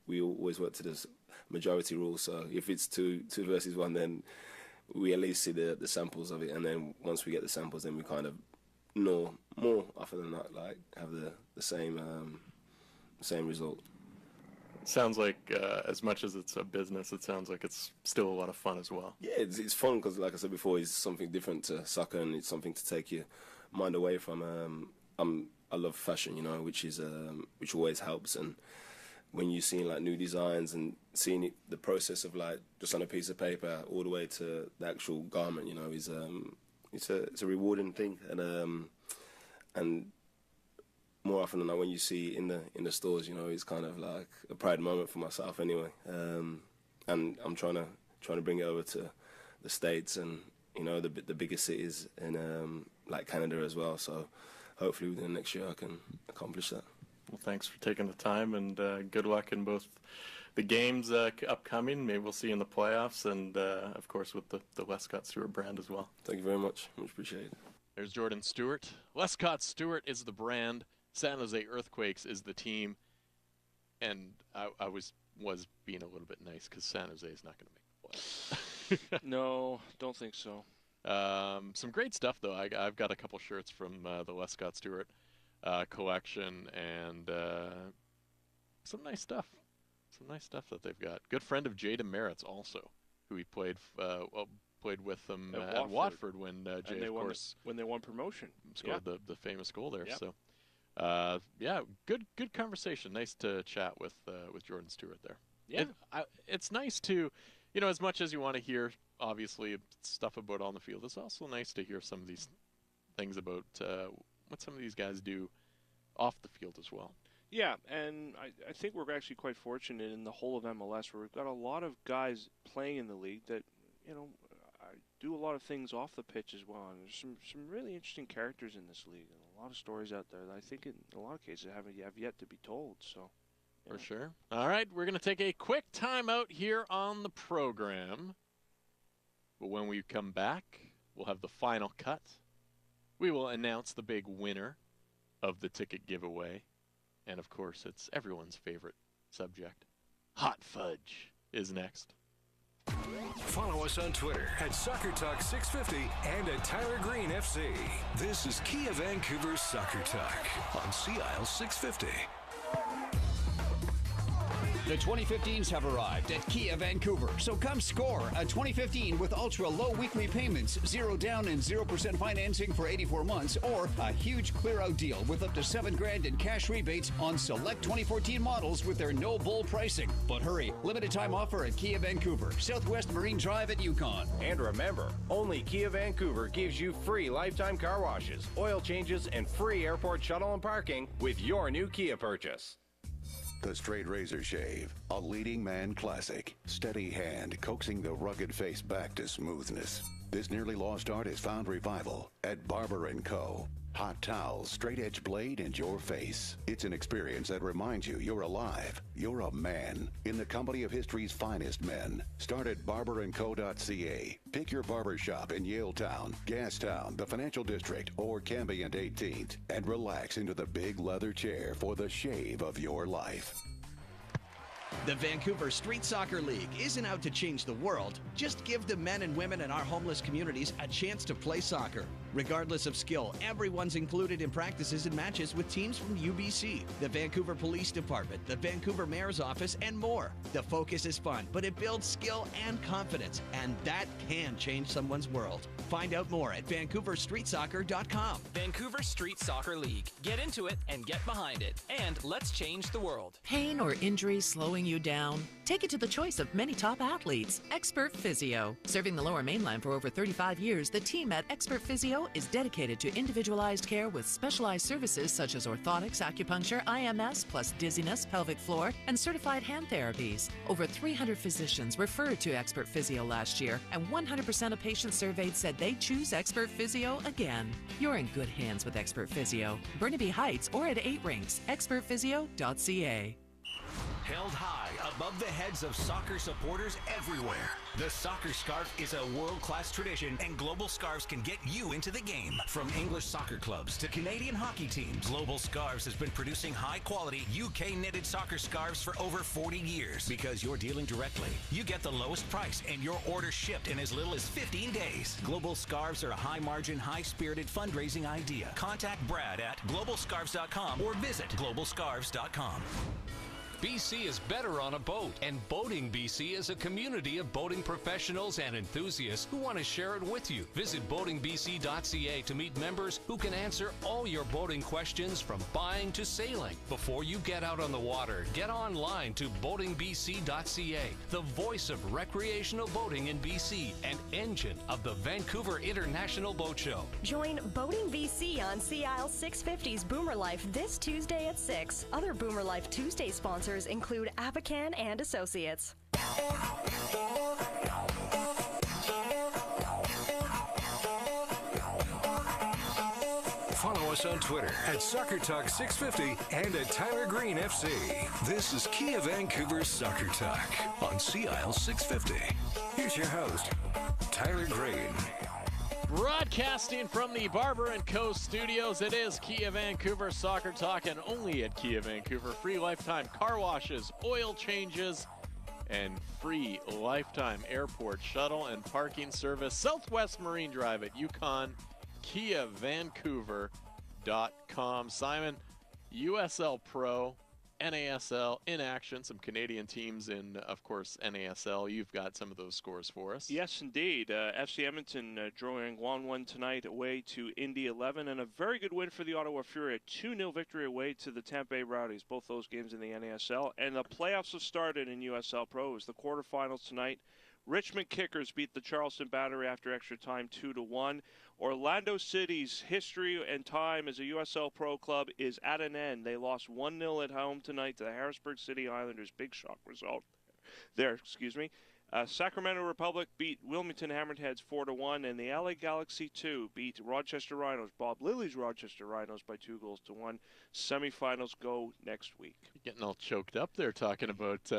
we always work to this majority rule. So if it's two versus one, then we at least see the samples of it, and then once we get the samples, then we kind of know more often than not, like have the same result. Sounds like as much as it's a business, it sounds like it's still a lot of fun as well. Yeah, it's fun because, like I said before, it's something different to soccer, and it's something to take your mind away from. I love fashion, you know, which always helps. And when you're seeing like new designs and seeing the process of like just on a piece of paper all the way to the actual garment, you know, is it's a rewarding thing. And more often than not, when you see in the stores, you know, it's kind of like a pride moment for myself anyway. And I'm trying to bring it over to the States and, you know, the bigger cities in like Canada as well. So hopefully within the next year I can accomplish that. Well, thanks for taking the time, and good luck in both the games upcoming. Maybe we'll see you in the playoffs, and of course with the Westcott Stewart brand as well. Thank you very much. Much appreciated. There's Jordan Stewart. Westcott Stewart is the brand. San Jose Earthquakes is the team. And I was being a little bit nice because San Jose is not going to make the playoffs. No, don't think so. Some great stuff, though. I've got a couple shirts from the Westcott Stewart collection, and some nice stuff. Some nice stuff that they've got. Good friend of Jada Merritt's also, who he played with them at Watford when Jay, of course, when they won promotion, scored the famous goal there. Yep. So, good conversation. Nice to chat with Jordan Stewart there. Yeah, it's nice to, as much as you want to hear, obviously, stuff about on the field, it's also nice to hear some of these things about what some of these guys do off the field as well. Yeah, and I think we're actually quite fortunate in the whole of MLS where we've got a lot of guys playing in the league that, do a lot of things off the pitch as well. And there's some really interesting characters in this league and a lot of stories out there that I think in a lot of cases have yet to be told. So, for sure. All right, we're going to take a quick timeout here on the program. But when we come back, we'll have the final cut. We will announce the big winner of the ticket giveaway. And, of course, it's everyone's favorite subject. Hot fudge is next. Follow us on Twitter at Soccer Talk 650 and at Tyler Green FC. This is Kia Vancouver Soccer Talk on Sea Isle 650. The 2015s have arrived at Kia Vancouver, so come score a 2015 with ultra-low weekly payments, 0 down and 0% financing for 84 months, or a huge clear-out deal with up to $7,000 in cash rebates on select 2014 models with their no-bull pricing. But hurry, limited-time offer at Kia Vancouver, Southwest Marine Drive at Yukon. And remember, only Kia Vancouver gives you free lifetime car washes, oil changes, and free airport shuttle and parking with your new Kia purchase. The Straight Razor Shave, a leading man classic. Steady hand coaxing the rugged face back to smoothness. This nearly lost art has found revival at Barber & Co. Hot towels, straight edge blade, and your face. It's an experience that reminds you you're alive. You're a man in the company of history's finest men. Start at barberandco.ca. Pick your barber shop in Yaletown, Gastown, the Financial District, or Cambie and 18th, and relax into the big leather chair for the shave of your life. The Vancouver Street Soccer League isn't out to change the world. Just give the men and women in our homeless communities a chance to play soccer. Regardless of skill, everyone's included in practices and matches with teams from UBC, the Vancouver Police Department, the Vancouver Mayor's Office, and more. The focus is fun, but it builds skill and confidence, and that can change someone's world. Find out more at vancouverstreetsoccer.com. Vancouver Street Soccer League. Get into it and get behind it. And let's change the world. Pain or injury slowing you down? Take it to the choice of many top athletes, Expert Physio. Serving the Lower Mainland for over 35 years, the team at Expert Physio is dedicated to individualized care with specialized services such as orthotics, acupuncture, IMS, plus dizziness, pelvic floor, and certified hand therapies. Over 300 physicians referred to Expert Physio last year, and 100% of patients surveyed said they choose Expert Physio again. You're in good hands with Expert Physio. Burnaby Heights or at 8 Rinks, expertphysio.ca. Held high above the heads of soccer supporters everywhere. The soccer scarf is a world-class tradition, and Global Scarves can get you into the game. From English soccer clubs to Canadian hockey teams, Global Scarves has been producing high-quality UK knitted soccer scarves for over 40 years. Because you're dealing directly, you get the lowest price, and your order shipped in as little as 15 days. Global Scarves are a high-margin, high-spirited fundraising idea. Contact Brad at globalscarves.com or visit globalscarves.com. BC is better on a boat, and Boating BC is a community of boating professionals and enthusiasts who want to share it with you. Visit boatingbc.ca to meet members who can answer all your boating questions from buying to sailing. Before you get out on the water, get online to boatingbc.ca, the voice of recreational boating in BC and engine of the Vancouver International Boat Show. Join Boating BC on Sea Isle 650's Boomer Life this Tuesday at 6. Other Boomer Life Tuesday sponsors include Abacan and Associates. Follow us on Twitter at Soccer Talk 650 and at Tyler Green FC. This is Kia Vancouver Soccer Talk on Sea Isle 650. Here's your host, Tyler Green. Broadcasting from the Barber & Co. studios, it is Kia Vancouver Soccer Talk, and only at Kia Vancouver. Free lifetime car washes, oil changes, and free lifetime airport shuttle and parking service. Southwest Marine Drive at Yukon, KiaVancouver.com. Simon, USL Pro, NASL in action, some Canadian teams in, of course, NASL. You've got some of those scores for us. Yes, indeed. FC Edmonton drawing 1-1 tonight away to Indy 11, and a very good win for the Ottawa Fury, a 2-0 victory away to the Tampa Bay Rowdies, both those games in the NASL. And the playoffs have started in USL Pro. It was the quarterfinals tonight. Richmond Kickers beat the Charleston Battery after extra time 2-1. Orlando City's history and time as a USL Pro club is at an end. They lost 1-0 at home tonight to the Harrisburg City Islanders. Big shock result there, Sacramento Republic beat Wilmington Hammerheads 4-1, and the LA Galaxy 2 beat Rochester Rhinos, Bob Lilly's Rochester Rhinos, by 2-1. Semifinals go next week. You're getting all choked up there talking about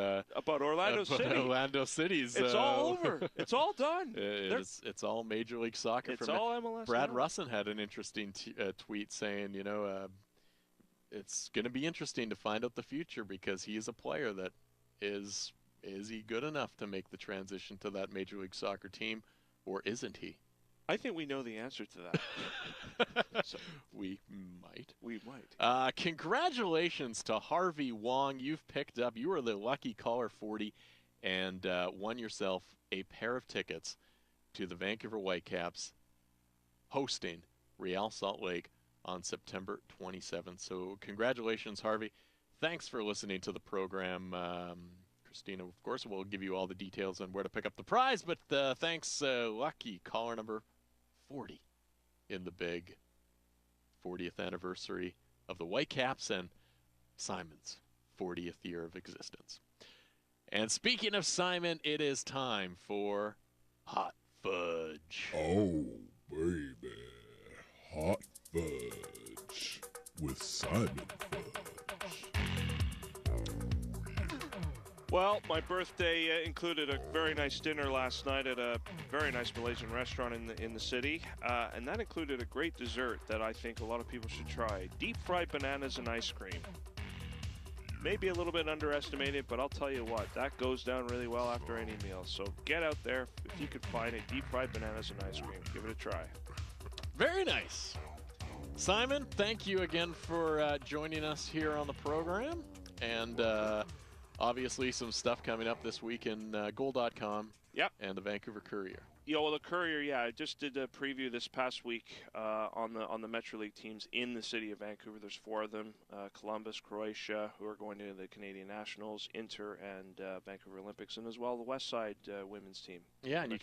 Orlando City. Orlando City's. It's all over. It's all done. It's all Major League Soccer. It's all MLS. Brad now. Russin had an interesting tweet saying, it's going to be interesting to find out the future because he is a player that is he good enough to make the transition to that Major League Soccer team, or isn't he? I think we know the answer to that. So we might. We might. Congratulations to Harvey Wong. You were the lucky caller 40 and won yourself a pair of tickets to the Vancouver Whitecaps hosting Real Salt Lake on September 27th. So congratulations, Harvey. Thanks for listening to the program. Christina, of course, will give you all the details on where to pick up the prize, but thanks, lucky caller number 40 in the big 40th anniversary of the Whitecaps and Simon's 40th year of existence. And speaking of Simon, it is time for Hot Fudge. Oh, baby. Hot Fudge with Simon Fudge. Well, my birthday included a very nice dinner last night at a very nice Malaysian restaurant in the city, and that included a great dessert that I think a lot of people should try: deep-fried bananas and ice cream. Maybe a little bit underestimated, but I'll tell you what, that goes down really well after any meal. So get out there if you could find it: deep-fried bananas and ice cream. Give it a try. Very nice. Simon, thank you again for joining us here on the program, and obviously some stuff coming up this week in Goal.com and the Vancouver Courier. Yeah, well, the Courier, I just did a preview this past week on the Metro League teams in the city of Vancouver. There's 4 of them: Columbus, Croatia, who are going to the Canadian Nationals, Inter, and Vancouver Olympics, and as well the West Side women's team. Yeah, and you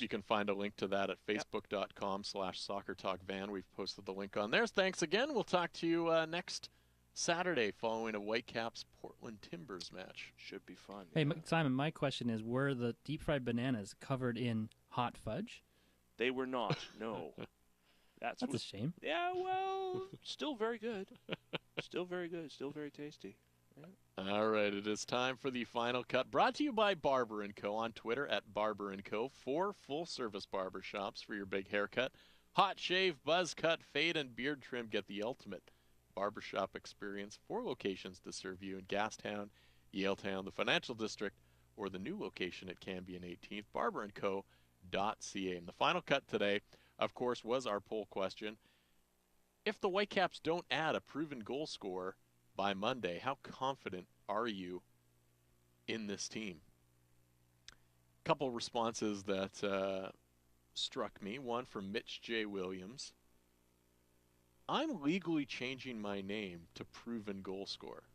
can find a link to that at facebook.com/soccertalkvan. We've posted the link on there. Thanks again. We'll talk to you next Saturday following a Whitecaps Portland Timbers match. Should be fun. Hey, Simon, my question is, were the deep-fried bananas covered in hot fudge? They were not, no. That's a shame. Yeah, well, still very good. Still very good. Still very tasty. Yeah. All right, it is time for the final cut. Brought to you by Barber & Co. on Twitter at Barber & Co. 4 full-service barber shops for your big haircut. Hot shave, buzz cut, fade, and beard trim. Get the ultimate barbershop experience. 4 locations to serve you in Gastown, Yaletown, the Financial District, or the new location at Cambie and 18th, barberandco.ca. And the final cut today, of course, was our poll question. If the Whitecaps don't add a proven goal scorer by Monday, how confident are you in this team? A couple responses that struck me. One from Mitch J. Williams. I'm legally changing my name to proven goal scorer.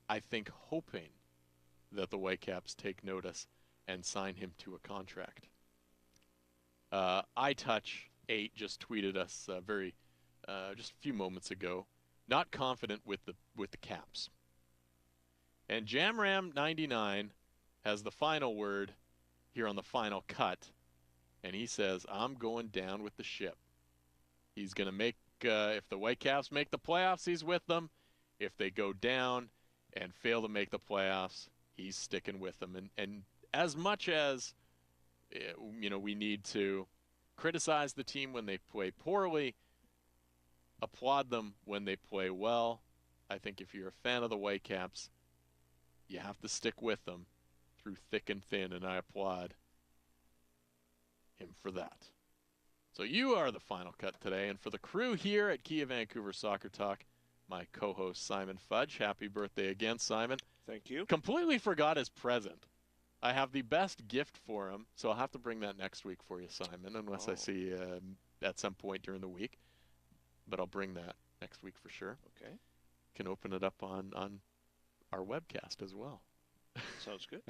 I think hoping that the Whitecaps take notice and sign him to a contract. iTouch8 just tweeted us just a few moments ago. Not confident with the Caps. And JamRam99 has the final word here on the final cut, and he says, I'm going down with the ship. He's going to make, if the Whitecaps make the playoffs, he's with them. If they go down and fail to make the playoffs, he's sticking with them. And as much as, we need to criticize the team when they play poorly, applaud them when they play well, I think if you're a fan of the Whitecaps, you have to stick with them through thick and thin, and I applaud him for that. So you are the final cut today, and for the crew here at Kia Vancouver Soccer Talk, my co-host Simon Fudge. Happy birthday again, Simon. Thank you. Completely forgot his present. I have the best gift for him, so I'll have to bring that next week for you, Simon, unless I see you at some point during the week. But I'll bring that next week for sure. Okay. Can open it up on our webcast as well. Sounds good.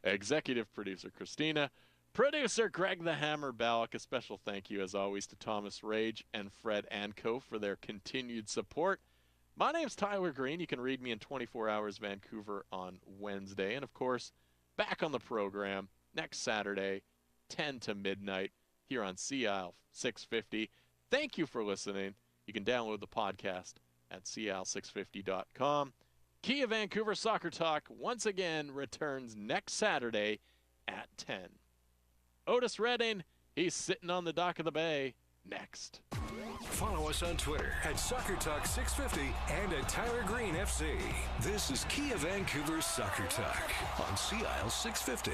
Executive producer Christina, producer Greg the Hammer Ballack. A special thank you, as always, to Thomas Rage and Fred Anco for their continued support. My name's Tyler Green. You can read me in 24 Hours Vancouver on Wednesday. And, of course, back on the program next Saturday, 10 to midnight, here on CIL 650. Thank you for listening. You can download the podcast at CIL650.com. Kia Vancouver Soccer Talk once again returns next Saturday at 10. Otis Redding, he's sitting on the dock of the bay, next. Follow us on Twitter at Soccer Talk 650 and at Tyler Green FC. This is Kia Vancouver Soccer Talk on CIL 650.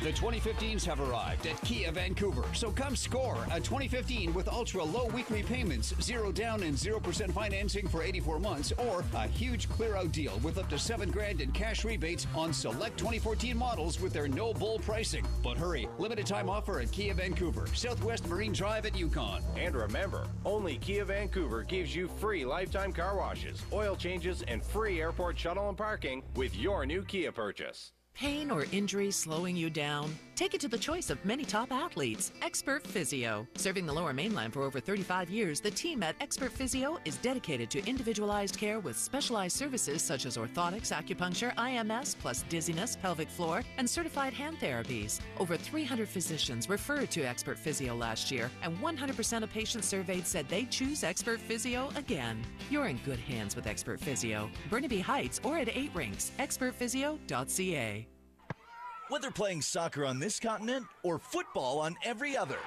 The 2015s have arrived at Kia Vancouver, so come score a 2015 with ultra-low weekly payments, 0 down and 0% financing for 84 months, or a huge clear-out deal with up to $7,000 in cash rebates on select 2014 models with their no-bull pricing. But hurry, limited time offer at Kia Vancouver, Southwest Marine Drive at Yukon. And remember, only Kia Vancouver gives you free lifetime car washes, oil changes, and free airport shuttle and parking with your new Kia purchase. Pain or injury slowing you down? Take it to the choice of many top athletes, Expert Physio. Serving the Lower Mainland for over 35 years, the team at Expert Physio is dedicated to individualized care with specialized services such as orthotics, acupuncture, IMS, plus dizziness, pelvic floor, and certified hand therapies. Over 300 physicians referred to Expert Physio last year, and 100% of patients surveyed said they choose Expert Physio again. You're in good hands with Expert Physio. Burnaby Heights or at 8 Rinks, expertphysio.ca. Whether playing soccer on this continent or football on every other,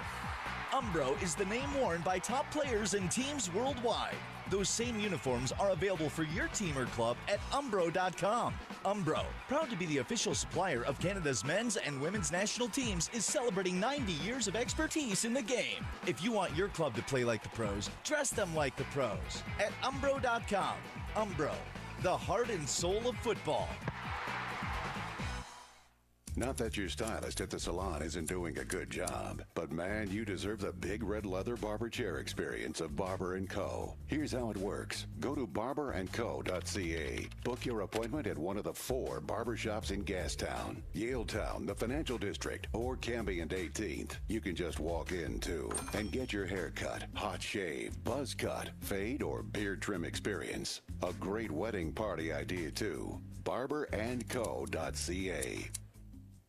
Umbro is the name worn by top players and teams worldwide. Those same uniforms are available for your team or club at umbro.com. Umbro, proud to be the official supplier of Canada's men's and women's national teams, is celebrating 90 years of expertise in the game. If you want your club to play like the pros, dress them like the pros at umbro.com. Umbro, the heart and soul of football. Not that your stylist at the salon isn't doing a good job, but man, you deserve the big red leather barber chair experience of Barber & Co. Here's how it works. Go to barberandco.ca. Book your appointment at one of the 4 barbershops in Gastown, Yaletown, the Financial District, or Cambie and 18th. You can just walk in, too, and get your hair cut, hot shave, buzz cut, fade, or beard trim experience. A great wedding party idea, too. barberandco.ca.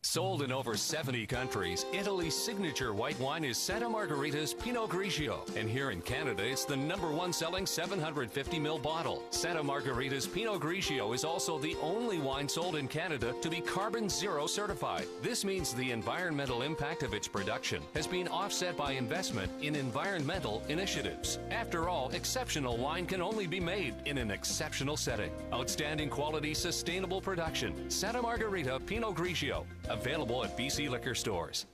Sold in over 70 countries, Italy's signature white wine is Santa Margherita's Pinot Grigio. And here in Canada, it's the #1 selling 750ml bottle. Santa Margherita's Pinot Grigio is also the only wine sold in Canada to be carbon zero certified. This means the environmental impact of its production has been offset by investment in environmental initiatives. After all, exceptional wine can only be made in an exceptional setting. Outstanding quality, sustainable production. Santa Margherita Pinot Grigio. Available at BC liquor stores.